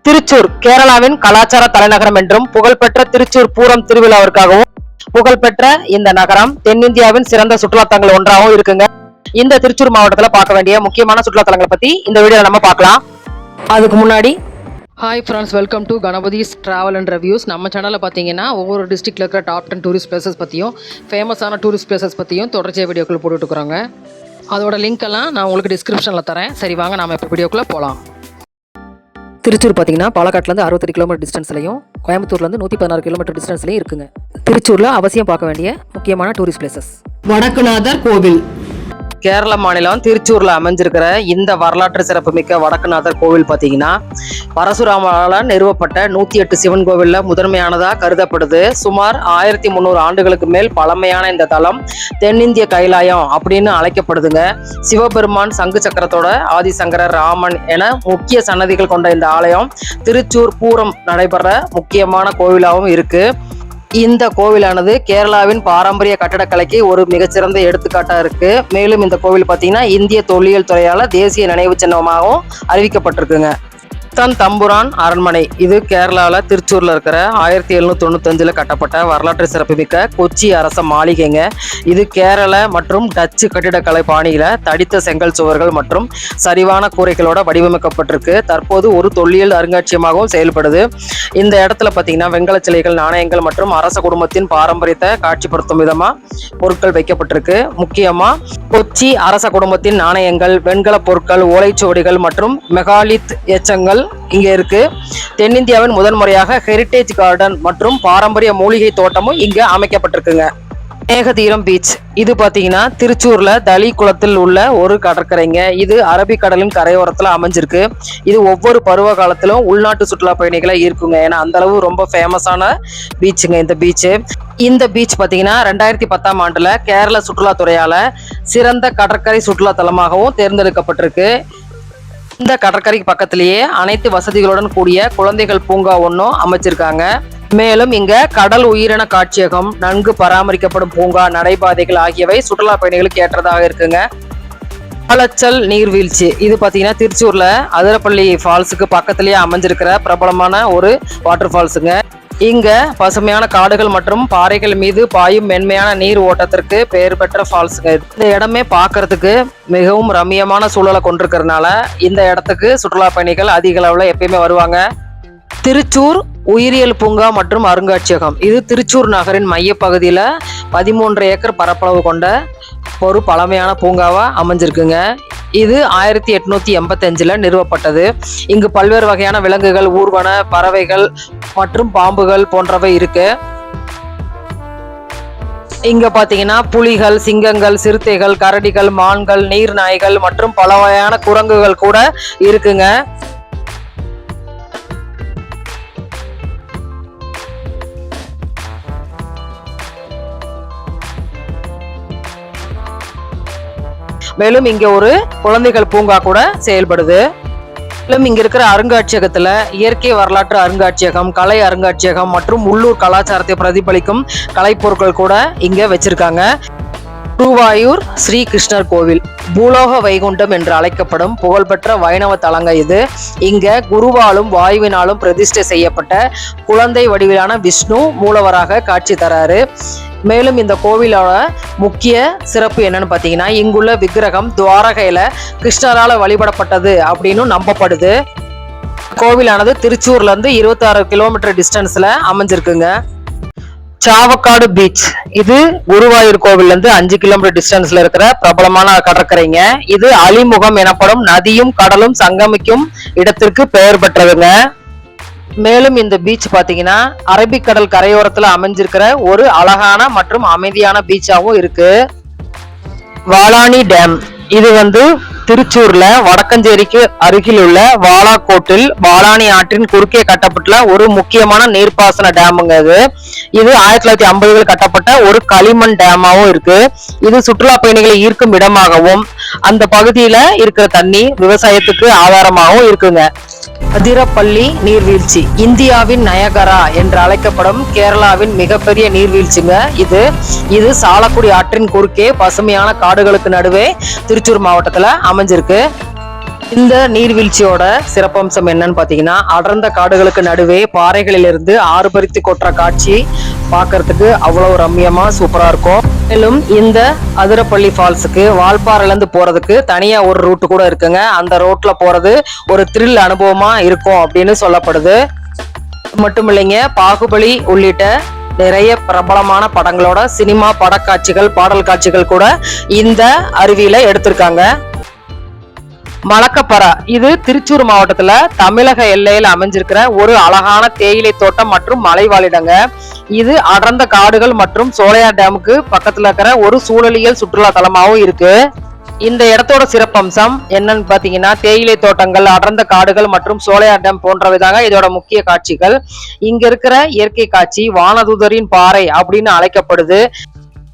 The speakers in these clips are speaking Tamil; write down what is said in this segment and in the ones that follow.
திருச்சூர் கேரளாவின் கலாச்சார தலைநகரம் என்றும் புகழ்பெற்ற திருச்சூர் பூரம் திருவிழாவிற்காகவும் புகழ்பெற்ற இந்த நகரம் தென்னிந்தியாவின் சிறந்த சுற்றுலாத்தலங்கள் ஒன்றாகவும் இருக்குங்க. இந்த திருச்சூர் மாவட்டத்துல பார்க்க வேண்டிய முக்கியமான சுற்றுலாத்தலங்களை பத்தி இந்த வீடியோல நம்ம பார்க்கலாம். அதுக்கு முன்னாடி hi friends, welcome to Ganapathi's travel and reviews. நம்ம சேனலில் பார்த்தீங்கன்னா ஒவ்வொரு டிஸ்ட்ரிக்டில் இருக்கிற டாப் 10 டூரிஸ்ட் பிளேசஸ் பற்றியும் ஃபேமஸான டூரிஸ்ட் பிளேசஸ் பற்றியும் தொடர்ச்சியாக வீடியோக்கள் போட்டுட்ருக்குறாங்க. அதோட லிங்க் எல்லாம் நான் உங்களுக்கு டிஸ்கிரிப்ஷனில் தரேன். சரி வாங்க நம்ம இப்போ வீடியோக்குள்ளே போகலாம். திருச்சூர் பார்த்தீங்கன்னா பாலக்காட்டிலேருந்து 68 கிலோமீட்டர் டிஸ்டன்ஸ்லையும் கோயம்புத்தூர்லேருந்து 116 கிலோமீட்டர் டிஸ்டன்ஸ்லையும் இருக்குங்க. திருச்சூரில் அவசியம் பார்க்க வேண்டிய முக்கியமான டூரிஸ்ட் பிளேசஸ் வடக்குநாதர் கோவில். கேரள மாநிலம் திருச்சூர்ல அமைஞ்சிருக்கிற இந்த வரலாற்று சிறப்புமிக்க வடக்குநாதர் கோவில் பார்த்தீங்கன்னா பரசுராமரால நிறுவப்பட்ட 108 சிவன் கோவில்ல முதன்மையானதா கருதப்படுது. சுமார் 1300 ஆண்டுகளுக்கு மேல் பழமையான இந்த தலம் தென்னிந்திய கைலாயம் அப்படின்னு அழைக்கப்படுதுங்க. சிவபெருமான் சங்கு சக்கரத்தோட ஆதிசங்கரர் ராமன் என முக்கிய சன்னதிகள் கொண்ட இந்த ஆலயம் திருச்சூர் பூரம் நடைபெற முக்கியமான கோவிலாகவும் இருக்கு. இந்த கோவிலானது கேரளாவின் பாரம்பரிய கட்டடக்கலைக்கு ஒரு மிகச்சிறந்த எடுத்துக்காட்டா இருக்கு. மேலும் இந்த கோவில் பார்த்தீங்கன்னா இந்திய தொல்லியல் துறையால தேசிய நினைவு சின்னமாகவும் அறிவிக்கப்பட்டிருக்குங்க. தம்புரான் அரண்மனை இது கேரளாவில் திருச்சூர்ல இருக்கிற 1795 கட்டப்பட்ட வரலாற்று சிறப்புமிக்க கொச்சி அரச மாளிகைங்க. இது கேரள மற்றும் டச்சு கட்டிடக்கலை பாணியில தடித்த செங்கல் சுவர்கள் மற்றும் சரிவான கூரைகளோட வடிவமைக்கப்பட்டிருக்கு. தற்போது ஒரு தொல்லியல் அருங்காட்சியகமாகவும் செயல்படுது. இந்த இடத்துல பார்த்தீங்கன்னா வெண்கல சிலைகள், நாணயங்கள் மற்றும் அரச குடும்பத்தின் பாரம்பரியத்தை காட்சிப்படுத்தும் விதமா பொருட்கள் வைக்கப்பட்டிருக்கு. முக்கியமா கொச்சி அரச குடும்பத்தின் நாணயங்கள், வெண்கல பொருட்கள், ஓலைச்சுவடிகள் மற்றும் மெகாலித் எச்சங்கள் இங்க இருக்கு. தென்னிந்தியாவின் முதன்முறையாக ஹெரிட்டேஜ் கார்டன் மற்றும் பாரம்பரிய மூலிகை தோட்டமும் இங்க அமைக்கப்பட்டிருக்குங்க. மேகதீரம் பீச் இது பாத்தீங்கன்னா திருச்சூர்ல தளி குளத்தில் உள்ள ஒரு கடற்கரைங்க. இது அரபிக்கடலின் கரையோரத்துல அமைஞ்சிருக்கு. இது ஒவ்வொரு பருவ காலத்திலும் உள்நாட்டு சுற்றுலா பயணிகளை ஈர்க்குங்க. ஏன்னா அந்த அளவு ரொம்ப ஃபேமஸான பீச்சுங்க இந்த பீச்சு. இந்த பீச் பாத்தீங்கன்னா 2010ஆம் ஆண்டுல கேரள சுற்றுலாத்துறையால சிறந்த கடற்கரை சுற்றுலா தலமாகவும் தேர்ந்தெடுக்கப்பட்டிருக்கு. இந்த கடற்கரைக்கு பக்கத்திலேயே அனைத்து வசதிகளுடன் கூடிய குழந்தைகள் பூங்கா ஒன்றும் அமைச்சிருக்காங்க. மேலும் இங்க கடல் உயிரின காட்சியகம், நன்கு பராமரிக்கப்படும் பூங்கா, நடைபாதைகள் ஆகியவை சுற்றுலா பயணிகளுக்கு ஏற்றதாக இருக்குங்க. ஆலச்சல் நீர்வீழ்ச்சி இது பாத்தீங்கன்னா திருச்சூர்ல அதிரப்பள்ளி ஃபால்ஸுக்கு பக்கத்திலேயே அமைஞ்சிருக்கிற பிரபலமான ஒரு வாட்டர் ஃபால்ஸுங்க. இங்க பசுமையான காடுகள் மற்றும் பாறைகள் மீது பாயும் மென்மையான நீர் ஓட்டத்திற்கு பெயர் பெற்ற ஃபால்ஸுங்க. இந்த இடமே பார்க்கறதுக்கு மிகவும் ரம்மியமான சூழலை கொண்டிருக்கிறதுனால இந்த இடத்துக்கு சுற்றுலா பயணிகள் அதிக அளவுல எப்பயுமே வருவாங்க. திருச்சூர் உயிரியல் பூங்கா மற்றும் அருங்காட்சியகம் இது திருச்சூர் நகரின் மையப்பகுதியில 13 ஏக்கர் பரப்பளவு கொண்ட ஒரு பழமையான பூங்காவா அமைஞ்சிருக்குங்க. இது 1885 நிறுவப்பட்டது. இங்கு பல்வேறு வகையான விலங்குகள், ஊர்வன பறவைகள் மற்றும் பாம்புகள் போன்றவை இருக்கு. இங்க பாத்தீங்கன்னா புலிகள், சிங்கங்கள், சிறுத்தைகள், கரடிகள், மான்கள், நீர் நாய்கள் மற்றும் பல வகையான குரங்குகள் கூட இருக்குங்க. மேலும் இங்க ஒரு குழந்தைகள் பூங்கா கூட செயல்படுது. மேலும் இங்க இருக்கிற அருங்காட்சியகத்துல இயற்கை வரலாற்று அருங்காட்சியகம், கலை அருங்காட்சியகம் மற்றும் உள்ளூர் கலாச்சாரத்தை பிரதிபலிக்கும் கலைப்பொருட்கள் கூட இங்க வச்சிருக்காங்க. குருவாயூர் ஸ்ரீ கிருஷ்ணர் கோவில் பூலோக வைகுண்டம் என்று அழைக்கப்படும் புகழ்பெற்ற வைணவ தலங்க இது. இங்க குருவாலும் வாயுவினாலும் பிரதிஷ்டை செய்யப்பட்ட குழந்தை வடிவிலான விஷ்ணு மூலவராக காட்சி தராரு. மேலும் இந்த கோவிலோட முக்கிய சிறப்பு என்னன்னு பாத்தீங்கன்னா இங்குள்ள விக்கிரகம் துவாரகையில கிருஷ்ணரால வழிபடப்பட்டது அப்படின்னு நம்பப்படுது. கோவிலானது திருச்சூர்ல இருந்து 26 கிலோமீட்டர் டிஸ்டன்ஸ்ல அமைஞ்சிருக்குங்க. சாவக்காடு பீச் இது குருவாயூர் கோவில்ல இருந்து 5 கிலோமீட்டர் டிஸ்டன்ஸ்ல இருக்கிற பிரபலமான கடற்கரைங்க. இது அலிமுகம் எனப்படும் நதியும் கடலும் சங்கமிக்கும் இடத்திற்கு பெயர் பெற்றதுங்க. மேலும் இந்த பீச் பாத்தீங்கன்னா அரபிக்கடல் கரையோரத்துல அமைஞ்சிருக்கிற ஒரு அழகான மற்றும் அமைதியான பீச்சாவும் இருக்கு. வாலானி டேம் இது திருச்சூர்ல வடக்கஞ்சேரிக்கு அருகில் உள்ள வாலாக்கோட்டில் வாலானி ஆற்றின் குறுக்கே கட்டப்பட்டுள்ள ஒரு முக்கியமான நீர்ப்பாசன டேமுங்க. இது 1950 கட்டப்பட்ட ஒரு களிமண் டேமாவும் இருக்கு. இது சுற்றுலா பயணிகளை ஈர்க்கும் இடமாகவும் அந்த பகுதியில இருக்கிற தண்ணி விவசாயத்துக்கு ஆதாரமாகவும் இருக்குங்க. அதிரப்பள்ளி நீர்வீழ்ச்சி இந்தியாவின் நயகரா என்று அழைக்கப்படும் கேரளாவின் மிகப்பெரிய நீர்வீழ்ச்சிங்க. இது சாலக்குடி ஆற்றின் குறுக்கே பசுமையான காடுகளுக்கு நடுவே திருச்சூர் மாவட்டத்துல அமைஞ்சிருக்கு. இந்த நீர்வீழ்ச்சியோட சிறப்பம்சம் என்னன்னு பாத்தீங்கன்னா, அடர்ந்த காடுகளுக்கு நடுவே பாறைகளிலிருந்து ஆறு பறித்து கொட்டுற காட்சி பார்க்கிறதுக்கு அவ்வளவு ரம்மியமா சூப்பரா இருக்கும். மேலும் இந்த அதிரப்பள்ளி ஃபால்ஸுக்கு வால்பாறையில இருந்து போறதுக்கு தனியா ஒரு ரூட் கூட இருக்குங்க. அந்த ரோட்ல போறது ஒரு த்ரில் அனுபவமா இருக்கும் அப்படின்னு சொல்லப்படுது. மட்டும் இல்லைங்க, பாகுபலி உள்ளிட்ட நிறைய பிரபலமான படங்களோட சினிமா படக்காட்சிகள், பாடல் காட்சிகள் கூட இந்த அருவியில எடுத்திருக்காங்க. மலக்கப்பரா இது திருச்சூர் மாவட்டத்துல தமிழக எல்லையில் அமைஞ்சிருக்கிற ஒரு அழகான தேயிலை தோட்டம் மற்றும் மலைவாழிடங்க. இது அடர்ந்த காடுகள் மற்றும் சோலையார் டேமுக்கு பக்கத்துல இருக்கிற ஒரு சூழலியல் சுற்றுலா தலமாகவும் இருக்கு. இந்த இடத்தோட சிறப்பம்சம் என்னன்னு பாத்தீங்கன்னா, தேயிலை தோட்டங்கள், அடர்ந்த காடுகள் மற்றும் சோலையார் டேம் போன்றவைதாங்க இதோட முக்கிய காட்சிகள். இங்க இருக்கிற இயற்கை காட்சி வானதூதரின் பாறை அப்படின்னு அழைக்கப்படுது.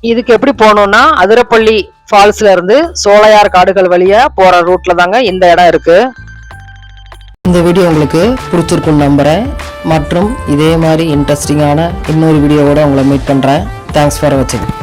இதுக்கு எப்படி போகணும்னா, அதிரப்பள்ளி ஃபால்ஸ்ல இருந்து சோலையார் காடுகள் வழியா போற ரூட்ல தாங்க இந்த இடம் இருக்கு. இந்த வீடியோ உங்களுக்கு பிடிச்சிருக்குன்னு நம்புறேன். மற்றும் இதே மாதிரி இன்ட்ரெஸ்டிங்கான இன்னொரு வீடியோவோட உங்களை மீட் பண்றேன். தேங்க்ஸ் ஃபார் வாட்சிங்.